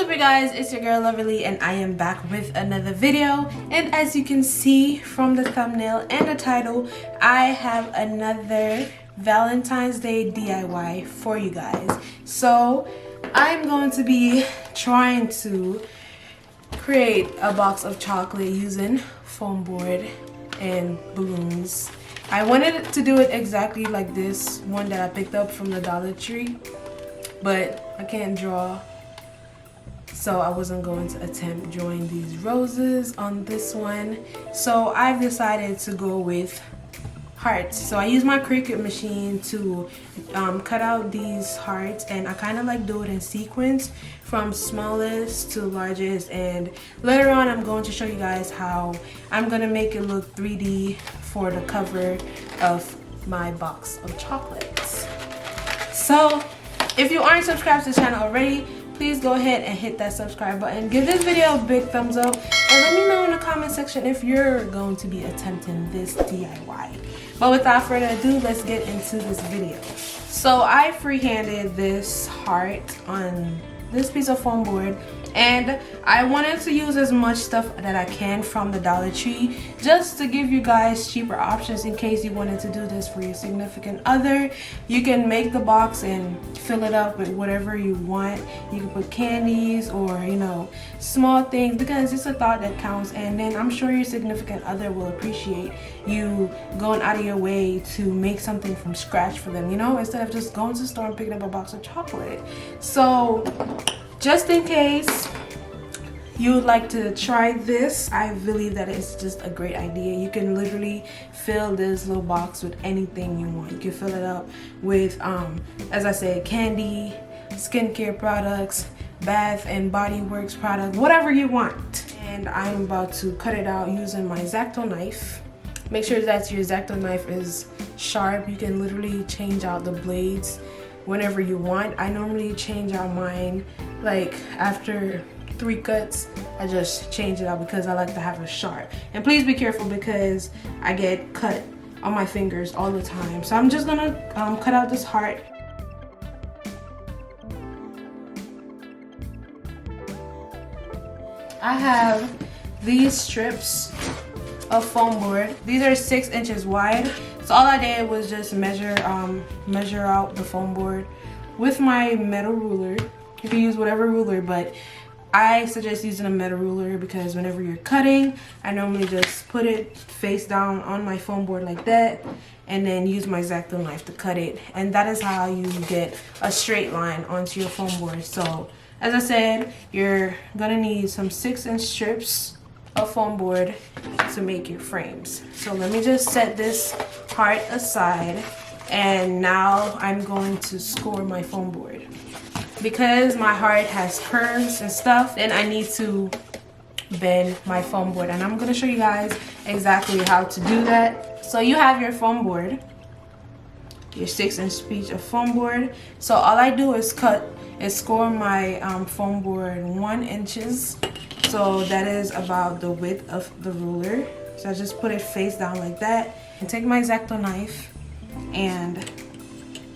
What's up you guys, it's your girl Loverlee and I am back with another video. And as you can see from the thumbnail and the title, I have another Valentine's Day DIY for you guys. So I'm going to be trying to create a box of chocolate using foam board and balloons. I wanted to do it exactly like this one that I picked up from the Dollar Tree, but I can't draw, so I wasn't going to attempt drawing these roses on this one. So I've decided to go with hearts. So I use my Cricut machine to cut out these hearts, and I kind of like do it in sequence from smallest to largest, and later on I'm going to show you guys how I'm gonna make it look 3D for the cover of my box of chocolates. So if you aren't subscribed to the channel already, please go ahead and hit that subscribe button. Give this video a big thumbs up and let me know in the comment section if you're going to be attempting this DIY. But without further ado, let's get into this video. So I freehanded this heart on this piece of foam board, and I wanted to use as much stuff that I can from the Dollar Tree just to give you guys cheaper options in case you wanted to do this for your significant other. You can make the box and fill it up with whatever you want. You can put candies or, you know, small things, because it's a thought that counts, and then I'm sure your significant other will appreciate you going out of your way to make something from scratch for them, you know, instead of just going to the store and picking up a box of chocolate. So just in case you would like to try this, I believe that it's just a great idea. You can literally fill this little box with anything you want. You can fill it up with, as I said, candy, skincare products, Bath and Body Works products, whatever you want. And I'm about to cut it out using my Xacto knife. Make sure that your Xacto knife is sharp. You can literally change out the blades whenever you want. I normally change out mine like after 3 cuts. I just change it out because I like to have it sharp. And please be careful because I get cut on my fingers all the time. So I'm just gonna cut out this heart. I have these strips of foam board. These are 6 inches wide. So all I did was just measure out the foam board with my metal ruler. You can use whatever ruler, but I suggest using a metal ruler because whenever you're cutting, I normally just put it face down on my foam board like that, and then use my Xacto knife to cut it. And that is how you get a straight line onto your foam board. So as I said, you're gonna need some 6-inch strips of foam board to make your frames. So let me just set this part aside, and now I'm going to score my foam board. Because my heart has curves and stuff, then I need to bend my foam board, and I'm going to show you guys exactly how to do that. So you have your foam board, your 6-inch piece of foam board. So all I do is score my foam board 1 inches. So that is about the width of the ruler. So I just put it face down like that, and take my Xacto knife and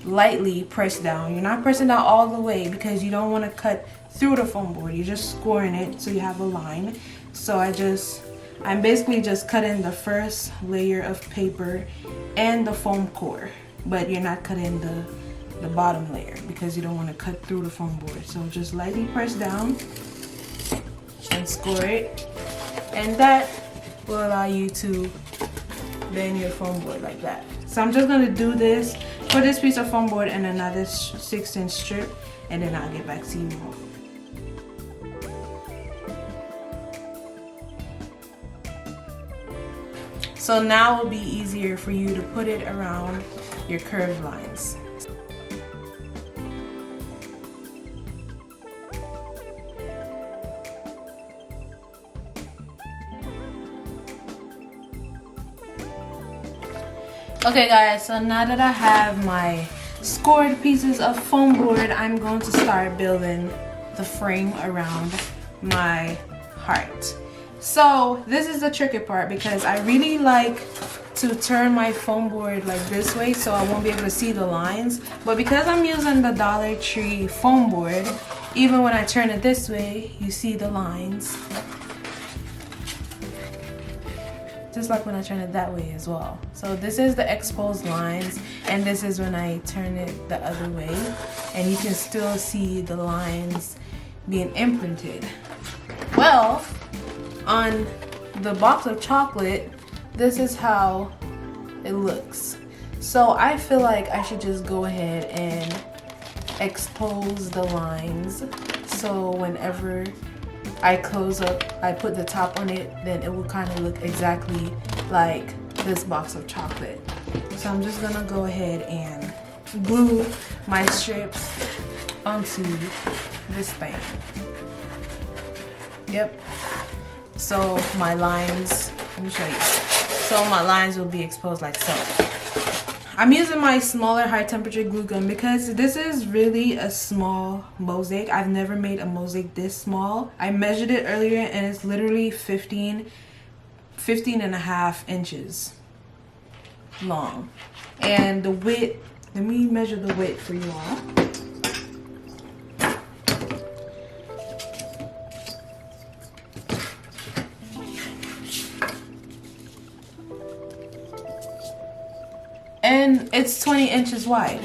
lightly press down. You're not pressing down all the way because you don't want to cut through the foam board. You're just scoring it so you have a line. So I'm basically just cutting the first layer of paper and the foam core, but you're not cutting the bottom layer because you don't want to cut through the foam board. So just lightly press down and score it, and that will allow you to bend your foam board like that. So I'm just going to do this for this piece of foam board and another 6-inch strip, and then I'll get back to you more. So now it will be easier for you to put it around your curved lines. Okay guys, so now that I have my scored pieces of foam board, I'm going to start building the frame around my heart. So this is the tricky part because I really like to turn my foam board like this way so I won't be able to see the lines. But because I'm using the Dollar Tree foam board, even when I turn it this way, you see the lines. Just like when I turn it that way as well. So this is the exposed lines, and this is when I turn it the other way, and you can still see the lines being imprinted. Well, on the box of chocolate, this is how it looks. So I feel like I should just go ahead and expose the lines, so whenever I close up, I put the top on it, then it will kind of look exactly like this box of chocolate. So I'm just gonna go ahead and glue my strips onto this thing. Yep. So my lines, let me show you. So my lines will be exposed like so. I'm using my smaller high temperature glue gun because this is really a small mosaic. I've never made a mosaic this small. I measured it earlier and it's literally 15 and a half inches long. And the width, let me measure the width for you all. And it's 20 inches wide.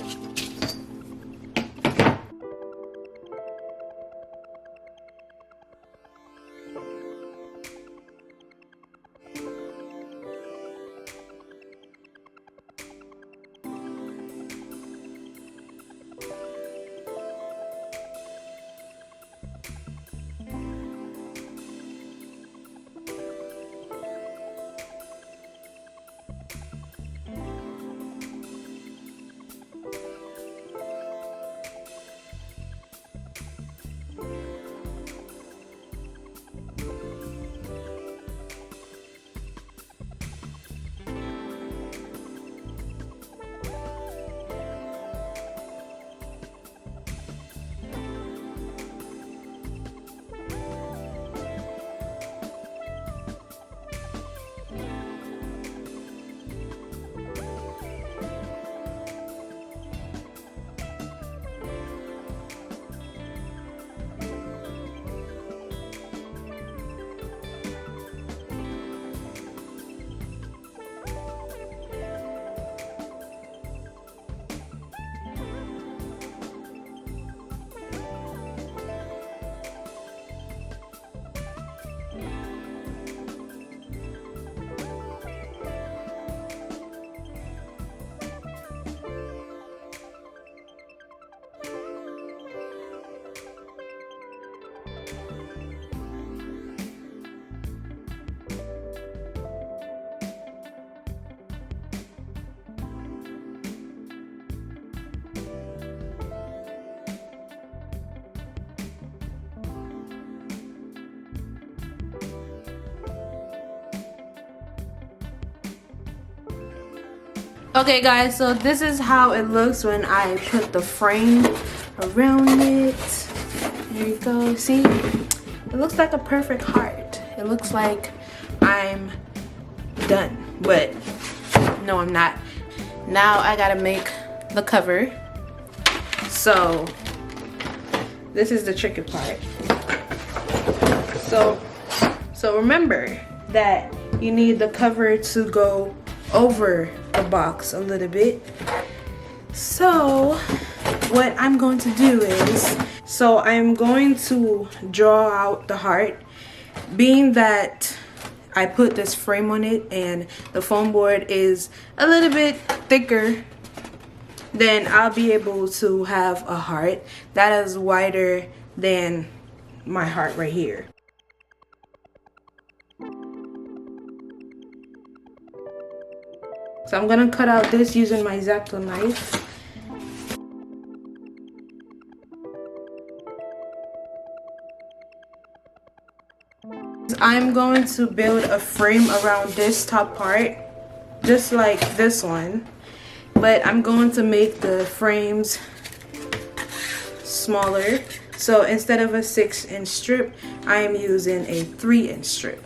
Okay guys, so this is how it looks when I put the frame around it. There you go, see? It looks like a perfect heart. It looks like I'm done, but no, I'm not. Now I gotta make the cover. So this is the tricky part. So remember that you need the cover to go over the box a little bit. So what I'm going to do is, so I'm going to draw out the heart. Being that I put this frame on it and the foam board is a little bit thicker, then I'll be able to have a heart that is wider than my heart right here. So I'm gonna cut out this using my Xacto knife. I'm going to build a frame around this top part, just like this one, but I'm going to make the frames smaller. So instead of a 6-inch strip, I am using a 3-inch strip.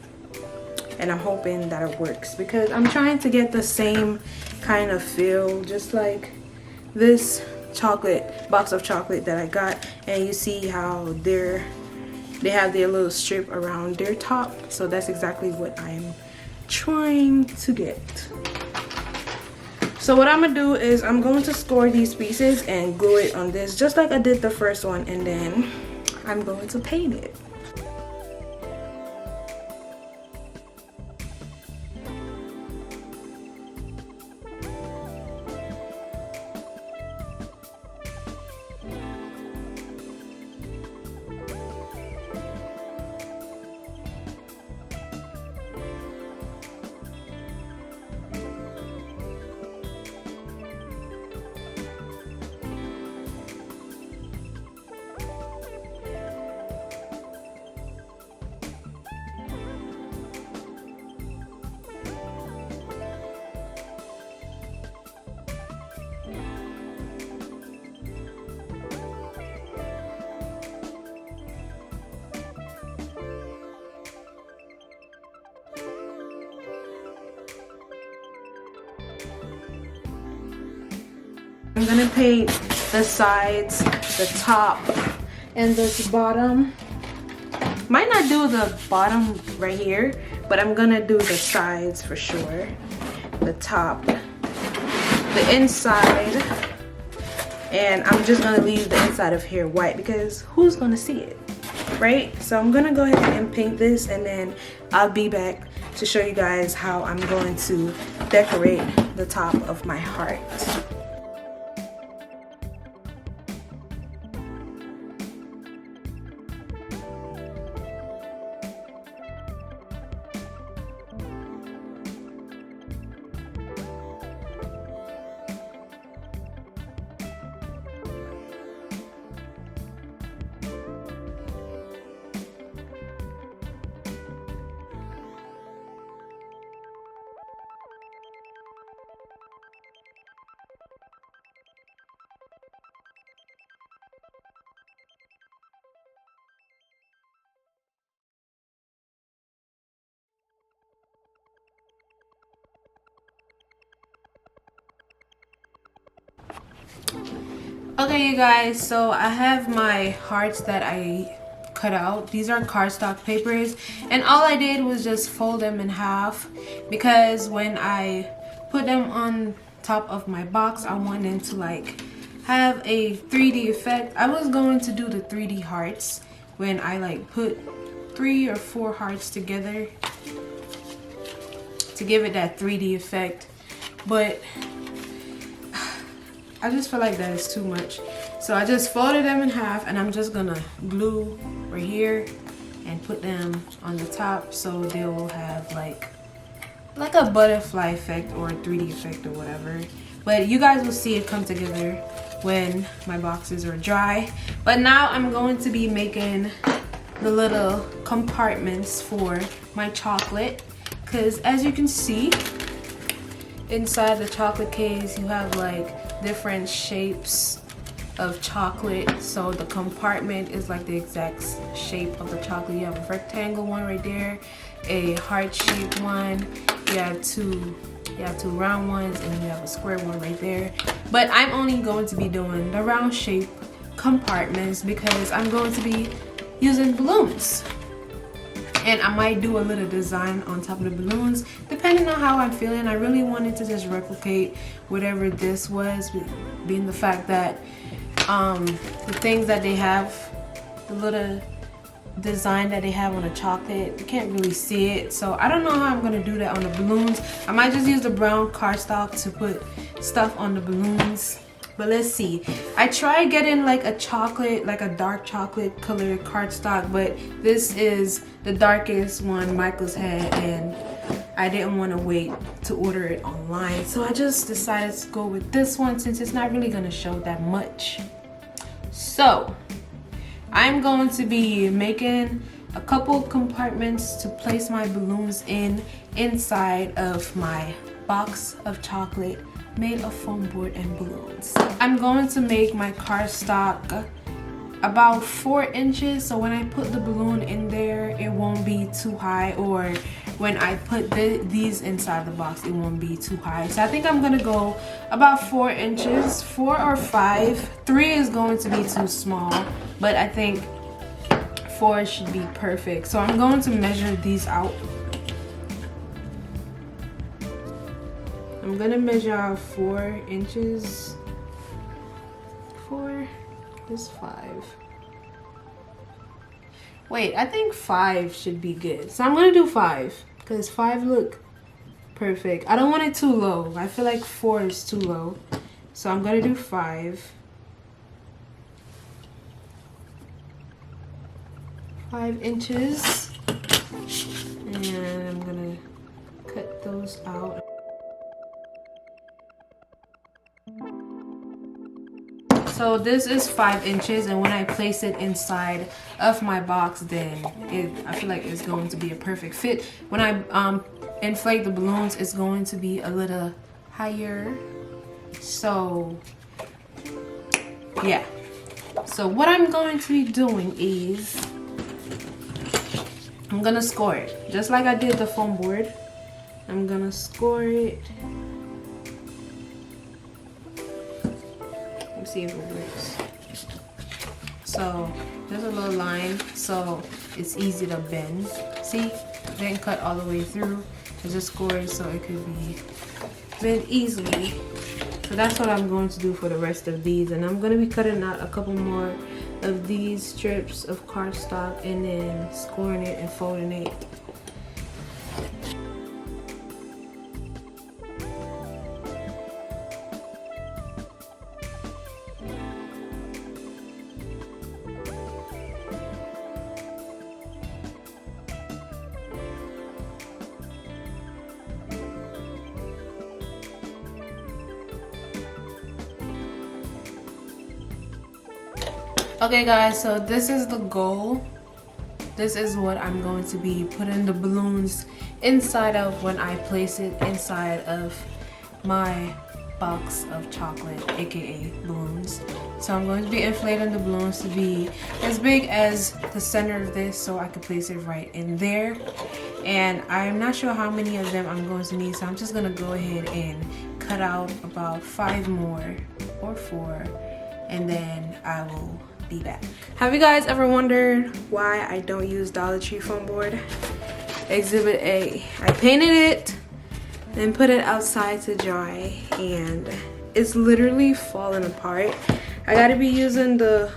And I'm hoping that it works because I'm trying to get the same kind of feel, just like this chocolate box of chocolate that I got, and you see how they have their little strip around their top. So that's exactly what I'm trying to get. So what I'm gonna do is I'm going to score these pieces and glue it on this just like I did the first one, and then I'm going to paint it. I'm gonna paint the sides, the top, and this bottom. Might not do the bottom right here, but I'm gonna do the sides for sure. The top, the inside, and I'm just gonna leave the inside of here white because who's gonna see it, right? So I'm gonna go ahead and paint this, and then I'll be back to show you guys how I'm going to decorate the top of my heart. Okay, you guys, so I have my hearts that I cut out. These are cardstock papers, and all I did was just fold them in half because when I put them on top of my box, I wanted to like have a 3D effect. I was going to do the 3D hearts when I like put 3 or 4 hearts together to give it that 3D effect, but I just feel like that is too much. So I just folded them in half, and I'm just gonna glue right here and put them on the top so they will have like a butterfly effect or a 3D effect or whatever. But you guys will see it come together when my boxes are dry. But now I'm going to be making the little compartments for my chocolate, because as you can see inside the chocolate case you have like different shapes of chocolate. So the compartment is like the exact shape of the chocolate. You have a rectangle one right there, a heart-shaped one, you have two round ones, and you have a square one right there. But I'm only going to be doing the round shape compartments because I'm going to be using balloons. And I might do a little design on top of the balloons depending on how I'm feeling. I really wanted to just replicate whatever this was, being the fact that the things that they have, the little design that they have on the chocolate, you can't really see it. So I don't know how I'm going to do that on the balloons. I might just use the brown cardstock to put stuff on the balloons. But let's see. I tried getting like a chocolate, like a dark chocolate colored cardstock, but this is the darkest one Michael's had, and I didn't want to wait to order it online. So I just decided to go with this one since it's not really going to show that much. So I'm going to be making a couple compartments to place my balloons inside of my box of chocolate made of foam board and balloons. I'm going to make my cardstock about 4 inches, so when I put the balloon in there it won't be too high, or when I put these inside the box, it won't be too high. So I think I'm gonna go about 4 inches, 4 or 5. 3 is going to be too small, but I think 4 should be perfect. So I'm going to measure these out. I'm gonna measure out 4 inches. 4 is 5. Wait, I think 5 should be good. So I'm gonna do 5 because 5 look perfect. I don't want it too low. I feel like 4 is too low. So I'm gonna do 5. 5 inches. And I'm gonna cut those out. So this is 5 inches, and when I place it inside of my box, then I feel like it's going to be a perfect fit. When I inflate the balloons, it's going to be a little higher. So yeah. So what I'm going to be doing is I'm gonna score it just like I did the foam board. I'm gonna score it. See if it works. So there's a little line, so it's easy to bend. See, didn't cut all the way through. I just scored so it could be bent easily. So that's what I'm going to do for the rest of these, and I'm going to be cutting out a couple more of these strips of cardstock and then scoring it and folding it. Okay guys, so this is the goal. This is what I'm going to be putting the balloons inside of when I place it inside of my box of chocolate, aka balloons. So I'm going to be inflating the balloons to be as big as the center of this so I can place it right in there. And I'm not sure how many of them I'm going to need, so I'm just going to go ahead and cut out about 5 more or 4, and then I will be back. Have you guys ever wondered why I don't use Dollar Tree foam board? Exhibit A. I painted it and put it outside to dry, and it's literally falling apart. I gotta be using the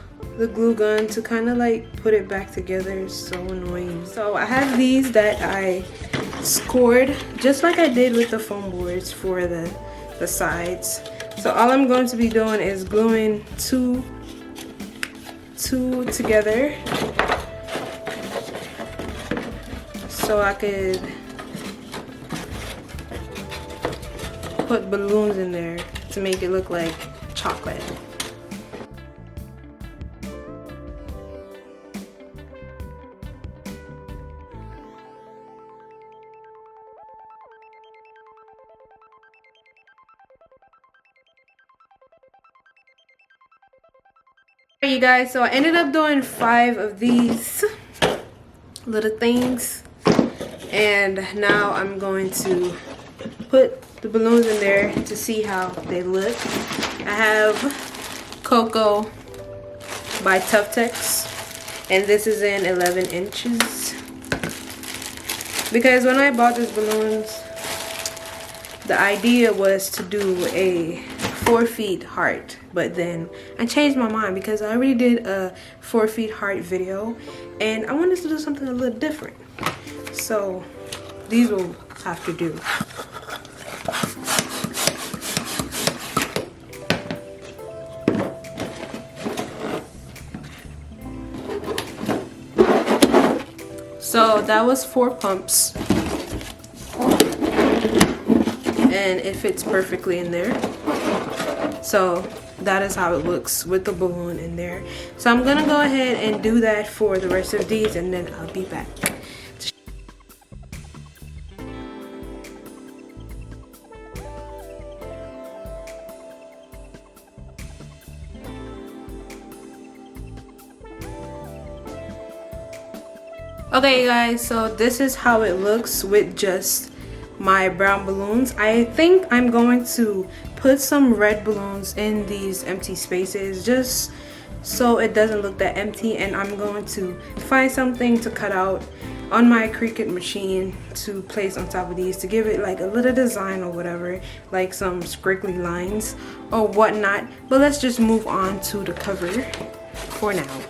glue gun to kind of like put it back together. It's so annoying. So I have these that I scored just like I did with the foam boards for the sides. So all I'm going to be doing is gluing two together so I could put balloons in there to make it look like chocolate. You guys, so I ended up doing 5 of these little things, and now I'm going to put the balloons in there to see how they look. I have Cocoa by Tuftex, and this is in 11 inches because when I bought these balloons, the idea was to do a 4 feet heart, but then I changed my mind because I already did a 4 feet heart video and I wanted to do something a little different. So these will have to do. So that was 4 pumps and it fits perfectly in there. So that is how it looks with the balloon in there. So I'm gonna go ahead and do that for the rest of these, and then I'll be back. Okay guys, so this is how it looks with just my brown balloons. I think I'm going to put some red balloons in these empty spaces just so it doesn't look that empty, and I'm going to find something to cut out on my Cricut machine to place on top of these to give it like a little design or whatever, like some squiggly lines or whatnot. But let's just move on to the cover for now.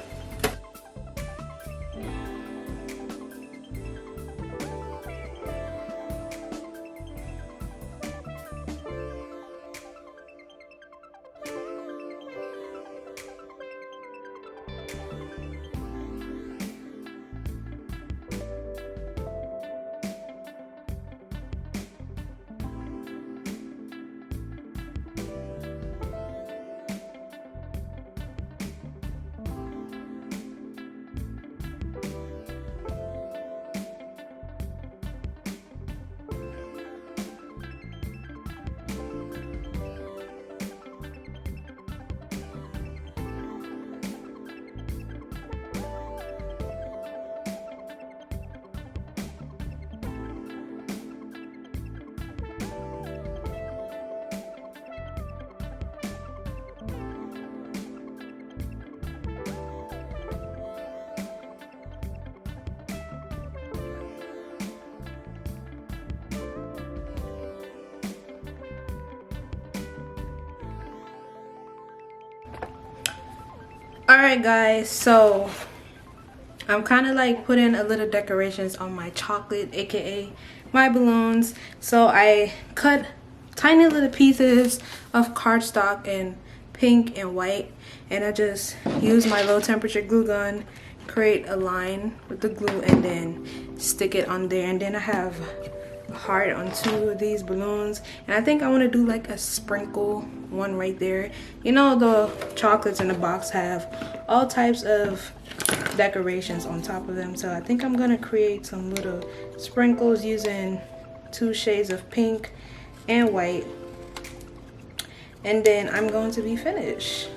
Alright guys, so I'm kind of like putting a little decorations on my chocolate, aka my balloons. So I cut tiny little pieces of cardstock in pink and white, and I just use my low temperature glue gun, create a line with the glue, and then stick it on there. And then I have a heart on 2 of these balloons, and I think I want to do like a sprinkle one right there. You know, the chocolates in the box have all types of decorations on top of them, so I think I'm gonna create some little sprinkles using 2 shades of pink and white, and then I'm going to be finished.